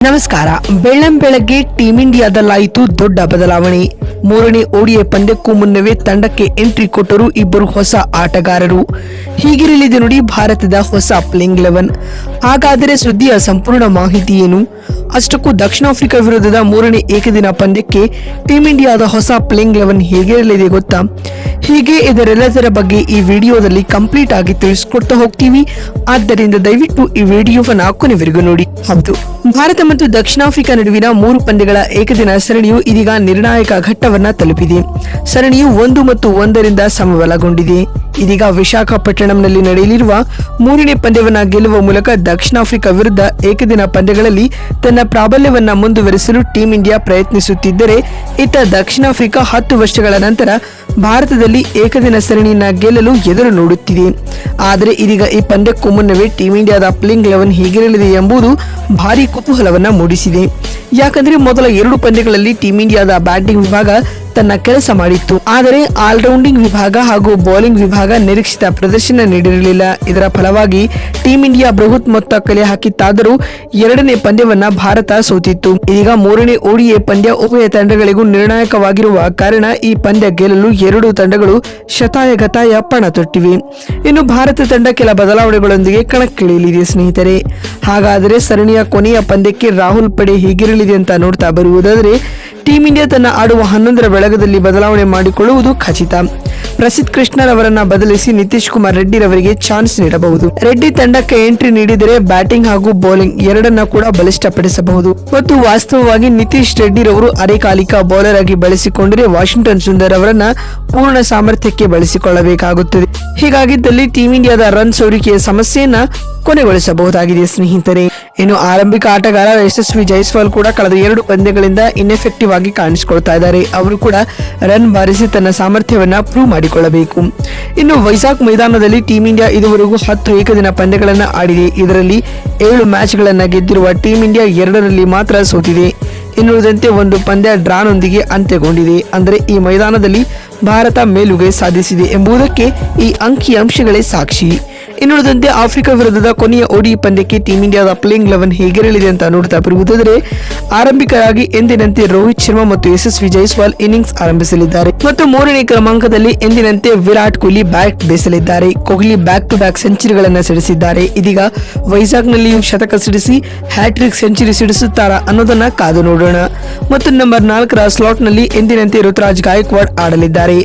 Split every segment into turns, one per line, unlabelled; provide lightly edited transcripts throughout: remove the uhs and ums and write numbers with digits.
ನಮಸ್ಕಾರ. ಬೆಳ್ಳಂಬೆಳಗ್ಗೆ ಟೀಂ ಇಂಡಿಯಾದಲ್ಲಾಯಿತು ದೊಡ್ಡ ಬದಲಾವಣೆ. ಮೂರನೇ ಓಡಿಐ ಪಂದ್ಯಕ್ಕೂ ಮುನ್ನವೇ ತಂಡಕ್ಕೆ ಎಂಟ್ರಿ ಕೊಟ್ಟರು ಇಬ್ಬರು ಹೊಸ ಆಟಗಾರರು. ಹೀಗಿರಲಿದೆ ನೋಡಿ ಭಾರತದ ಹೊಸ ಪ್ಲೇಯಿಂಗ್ 11. ಹಾಗಾದರೆ ಸುದ್ದಿಯ ಸಂಪೂರ್ಣ ಮಾಹಿತಿ ಏನು? ಅಷ್ಟಕ್ಕೂ ದಕ್ಷಿಣ ಆಫ್ರಿಕಾ ವಿರುದ್ಧದ ಮೂರನೇ ಏಕದಿನ ಪಂದ್ಯಕ್ಕೆ ಟೀಂ ಇಂಡಿಯಾದ ಹೊಸ ಪ್ಲೇಯಿಂಗ್ 11 ಹೇಗಿರಲಿದೆ ಗೊತ್ತಾ? ಹೀಗೆ ಇದರೆಲ್ಲದರ ಬಗ್ಗೆ ಈ ವಿಡಿಯೋದಲ್ಲಿ ಕಂಪ್ಲೀಟ್ ಆಗಿ ತಿಳಿಸ್ಕೊಡ್ತಾ ಹೋಗ್ತೀವಿ. ಆದ್ದರಿಂದ ದಯವಿಟ್ಟು ಈ ವಿಡಿಯೋವನ್ನ ಕೊನೆವರೆಗೂ ನೋಡಿ. ಹೌದು, ಭಾರತ ಮತ್ತು ದಕ್ಷಿಣ ಆಫ್ರಿಕಾ ನಡುವಿನ 3 ಪಂದ್ಯಗಳ ಏಕದಿನ ಸರಣಿಯು ಇದೀಗ ನಿರ್ಣಾಯಕ ಘಟ್ಟವನ್ನ ತಲುಪಿದೆ. ಸರಣಿಯು 1 ಮತ್ತು 1 ಸಮಬಲಗೊಂಡಿದೆ. ಇದೀಗ ವಿಶಾಖಪಟ್ಟಣಂನಲ್ಲಿ ನಡೆಯಲಿರುವ ಮೂರನೇ ಪಂದ್ಯವನ್ನ ಗೆಲ್ಲುವ ಮೂಲಕ ದಕ್ಷಿಣ ಆಫ್ರಿಕಾ ವಿರುದ್ಧ ಏಕದಿನ ಪಂದ್ಯಗಳಲ್ಲಿ ತನ್ನ ಪ್ರಾಬಲ್ಯವನ್ನ ಮುಂದುವರಿಸಲು ಟೀಂ ಇಂಡಿಯಾ ಪ್ರಯತ್ನಿಸುತ್ತಿದ್ದರೆ, ಇತ್ತ ದಕ್ಷಿಣ ಆಫ್ರಿಕಾ 10 ವರ್ಷಗಳ ನಂತರ ಭಾರತದಲ್ಲಿ ಏಕದಿನ ಸರಣಿಯನ್ನ ಗೆಲ್ಲಲು ಎದುರು ನೋಡುತ್ತಿದೆ. ಆದರೆ ಇದೀಗ ಈ ಪಂದ್ಯಕ್ಕೂ ಮುನ್ನವೇ ಟೀಂ ಇಂಡಿಯಾದ ಪ್ಲೇಯಿಂಗ್ 11 ಹೇಗಿರಲಿದೆ ಎಂಬುದು ಭಾರಿ ಕುತೂಹಲವನ್ನ ಮೂಡಿಸಿದೆ. ಯಾಕಂದ್ರೆ ಮೊದಲ 2 ಪಂದ್ಯಗಳಲ್ಲಿ ಟೀಂ ಇಂಡಿಯಾದ ಬ್ಯಾಟಿಂಗ್ ವಿಭಾಗ ತನ್ನ ಕೆಲಸ ಮಾಡಿತ್ತು. ಆದರೆ ಆಲ್ರೌಂಡಿಂಗ್ ವಿಭಾಗ ಹಾಗೂ ಬೌಲಿಂಗ್ ವಿಭಾಗ ನಿರೀಕ್ಷಿತ ಪ್ರದರ್ಶನ ನೀಡಿರಲಿಲ್ಲ. ಇದರ ಫಲವಾಗಿ ಟೀಂ ಇಂಡಿಯಾ ಬೃಹತ್ ಮೊತ್ತ ಕಲೆ ಹಾಕಿತ್ತಾದರೂ 2ನೇ ಪಂದ್ಯವನ್ನ ಭಾರತ ಸೋತಿತ್ತು. ಇದೀಗ ಮೂರನೇ ಓಡಿಐ ಪಂದ್ಯ ಉಭಯ ತಂಡಗಳಿಗೂ ನಿರ್ಣಾಯಕವಾಗಿರುವ ಕಾರಣ ಈ ಪಂದ್ಯ ಗೆಲ್ಲಲು 2 ತಂಡಗಳು ಶತಾಯಗತಾಯ ಪಣ ತೊಟ್ಟಿವೆ. ಇನ್ನು ಭಾರತ ತಂಡ ಕೆಲ ಬದಲಾವಣೆಗಳೊಂದಿಗೆ ಕಣಕ್ಕಿಳಿಯಲಿದೆ ಸ್ನೇಹಿತರೆ. ಹಾಗಾದರೆ ಸರಣಿಯ ಕೊನೆಯ ಪಂದ್ಯಕ್ಕೆ ರಾಹುಲ್ ಪಡೆ ಹೇಗಿರಲಿದೆ ಅಂತ ನೋಡ್ತಾ ಬರುವುದಾದರೆ, ಟೀಂ ಇಂಡಿಯಾ ತನ್ನ ಆಡುವ 11ರ ಬಳಗದಲ್ಲಿ ಬದಲಾವಣೆ ಮಾಡಿಕೊಳ್ಳುವುದು ಖಚಿತ. ಪ್ರಸಿದ್ಧ ಕೃಷ್ಣರವರನ್ನ ಬದಲಿಸಿ ನಿತೀಶ್ ಕುಮಾರ್ ರೆಡ್ಡಿ ರವರಿಗೆ ಚಾನ್ಸ್ ನೀಡಬಹುದು. ರೆಡ್ಡಿ ತಂಡಕ್ಕೆ ಎಂಟ್ರಿ ನೀಡಿದರೆ ಬ್ಯಾಟಿಂಗ್ ಹಾಗೂ ಬೌಲಿಂಗ್ ಎರಡನ್ನ ಕೂಡ ಬಲಿಷ್ಠಪಡಿಸಬಹುದು. ಮತ್ತು ವಾಸ್ತವವಾಗಿ ನಿತೀಶ್ ರೆಡ್ಡಿ ರವರು ಅರೆಕಾಲಿಕ ಬೌಲರ್ ಆಗಿ ಬಳಸಿಕೊಂಡರೆ ವಾಷಿಂಗ್ಟನ್ ಸುಂದರ್ ಅವರನ್ನ ಪೂರ್ಣ ಸಾಮರ್ಥ್ಯಕ್ಕೆ ಬಳಸಿಕೊಳ್ಳಬೇಕಾಗುತ್ತದೆ. ಹೀಗಾಗಿದ್ದಲ್ಲಿ ಟೀಂ ಇಂಡಿಯಾದ ರನ್ ಸೋರಿಕೆಯ ಸಮಸ್ಯೆಯನ್ನ ಕೊನೆಗೊಳಿಸಬಹುದಾಗಿದೆ ಸ್ನೇಹಿತರೆ. ಇನ್ನು ಆರಂಭಿಕ ಆಟಗಾರ ಯಶಸ್ವಿ ಜೈಸ್ವಾಲ್ ಕೂಡ ಕಳೆದ 2 ಪಂದ್ಯಗಳಿಂದ ಇನ್ಎಫೆಕ್ಟಿವ್ ಆಗಿ ಕಾಣಿಸಿಕೊಳ್ತಾ ಇದ್ದಾರೆ. ಅವರು ಕೂಡ ರನ್ ಬಾರಿಸಿ ತನ್ನ ಸಾಮರ್ಥ್ಯವನ್ನ ಪ್ರೂವ್ ಮಾಡಿಕೊಳ್ಳಬೇಕು. ಇನ್ನು ವೈಜಾಗ್ ಮೈದಾನದಲ್ಲಿ ಟೀಂ ಇಂಡಿಯಾ ಇದುವರೆಗೂ 10 ಏಕದಿನ ಪಂದ್ಯಗಳನ್ನ ಆಡಿದೆ. ಇದರಲ್ಲಿ 7 ಮ್ಯಾಚ್ಗಳನ್ನ ಗೆದ್ದಿರುವ ಟೀಂ ಇಂಡಿಯಾ 2ರಲ್ಲಿ ಮಾತ್ರ ಸೋತಿದೆ. ಇನ್ನುಳಿದಂತೆ 1 ಪಂದ್ಯ ಡ್ರಾನೊಂದಿಗೆ ಅಂತ್ಯಗೊಂಡಿದೆ. ಅಂದರೆ ಈ ಮೈದಾನದಲ್ಲಿ ಭಾರತ ಮೇಲುಗೈ ಸಾಧಿಸಿದೆ ಎಂಬುದಕ್ಕೆ ಈ ಅಂಕಿಅಂಶಗಳೇ ಸಾಕ್ಷಿ. ಇನ್ನುಳಿದಂತೆ ಆಫ್ರಿಕಾ ವಿರುದ್ಧದ ಕೊನೆಯ ಓಡಿಐ ಪಂದ್ಯಕ್ಕೆ ಟೀಂ ಇಂಡಿಯಾದ ಪ್ಲೇಯಿಂಗ್ 11 ಹೇಗಿರಲಿದೆ ಅಂತ ನೋಡ್ತಾ ಬರುವುದಾದರೆ, ಆರಂಭಿಕರಾಗಿ ಎಂದಿನಂತೆ ರೋಹಿತ್ ಶರ್ಮಾ ಮತ್ತು ಯಶಸ್ವಿ ಜೈಸ್ವಾಲ್ ಇನ್ನಿಂಗ್ಸ್ ಆರಂಭಿಸಲಿದ್ದಾರೆ. ಮತ್ತು 3ನೇ ಕ್ರಮಾಂಕದಲ್ಲಿ ಎಂದಿನಂತೆ ವಿರಾಟ್ ಕೊಹ್ಲಿ ಬ್ಯಾಟ್ ಬೀಸಲಿದ್ದಾರೆ. ಕೊಹ್ಲಿ ಬ್ಯಾಕ್ ಟು ಬ್ಯಾಕ್ ಸೆಂಚುರಿಗಳನ್ನ ಸಿಡಿಸಿದ್ದಾರೆ. ಇದೀಗ ವೈಜಾಗ್ನಲ್ಲಿಯೂ ಶತಕ ಸಿಡಿಸಿ ಹ್ಯಾಟ್ರಿಕ್ ಸೆಂಚುರಿ ಸಿಡಿಸುತ್ತಾರಾ ಅನ್ನೋದನ್ನ ಕಾದು ನೋಡೋಣ. ಮತ್ತು ನಂಬರ್ 4ರ ಸ್ಲಾಟ್ ನಲ್ಲಿ ಎಂದಿನಂತೆ ಋತುರಾಜ್ ಗಾಯಕ್ವಾಡ್ ಆಡಲಿದ್ದಾರೆ.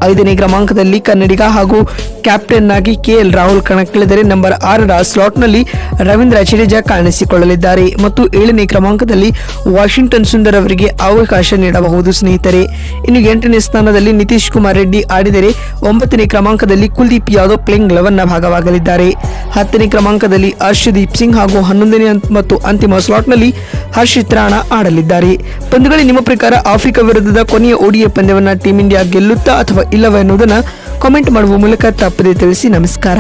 5ನೇ ಕ್ರಮಾಂಕದಲ್ಲಿ ಕನ್ನಡಿಗ ಹಾಗೂ ಕ್ಯಾಪ್ಟನ್ ಆಗಿ ಕೆಎಲ್ ರಾಹುಲ್ ಕಣಕ್ಕಿಳಿದರೆ, ನಂಬರ್ 6ರ ಸ್ಲಾಟ್ ನಲ್ಲಿ ರವೀಂದ್ರ ಜಡೇಜಾ ಕಾಣಿಸಿಕೊಳ್ಳಲಿದ್ದಾರೆ. ಮತ್ತು 7ನೇ ಕ್ರಮಾಂಕದಲ್ಲಿ ವಾಷಿಂಗ್ಟನ್ ಸುಂದರ್ ಅವರಿಗೆ ಅವಕಾಶ ನೀಡಬಹುದು ಸ್ನೇಹಿತರೆ. ಇನ್ನು 8ನೇ ಸ್ಥಾನದಲ್ಲಿ ನಿತೀಶ್ ಕುಮಾರ್ ರೆಡ್ಡಿ ಆಡಿದರೆ, 9ನೇ ಕ್ರಮಾಂಕದಲ್ಲಿ ಕುಲ್ದೀಪ್ ಯಾದವ್ ಪ್ಲೇಯಿಂಗ್ 11ನ ಭಾಗವಾಗಲಿದ್ದಾರೆ. 10ನೇ ಕ್ರಮಾಂಕದಲ್ಲಿ ಹರ್ಷದೀಪ್ ಸಿಂಗ್ ಹಾಗೂ 11ನೇ ಮತ್ತು ಅಂತಿಮ ಸ್ಲಾಟ್ ನಲ್ಲಿ ಹರ್ಷಿತ್ ರಾಣಾ ಆಡಲಿದ್ದಾರೆ. ಪಂದ್ಯಗಳು ನಿಮ್ಮ ಪ್ರಕಾರ ಆಫ್ರಿಕಾ ವಿರುದ್ಧದ ಕೊನೆಯ ಓಡಿಐ ಪಂದ್ಯವನ್ನ ಟೀಂ ಇಂಡಿಯಾ ಗೆಲ್ಲುತ್ತಾ ಅಥವಾ ಇಲ್ಲವ ಎನ್ನುವುದನ್ನು ಕಾಮೆಂಟ್ ಮಾಡುವ ಮೂಲಕ ತಪ್ಪದೇ ತಿಳಿಸಿ. ನಮಸ್ಕಾರ.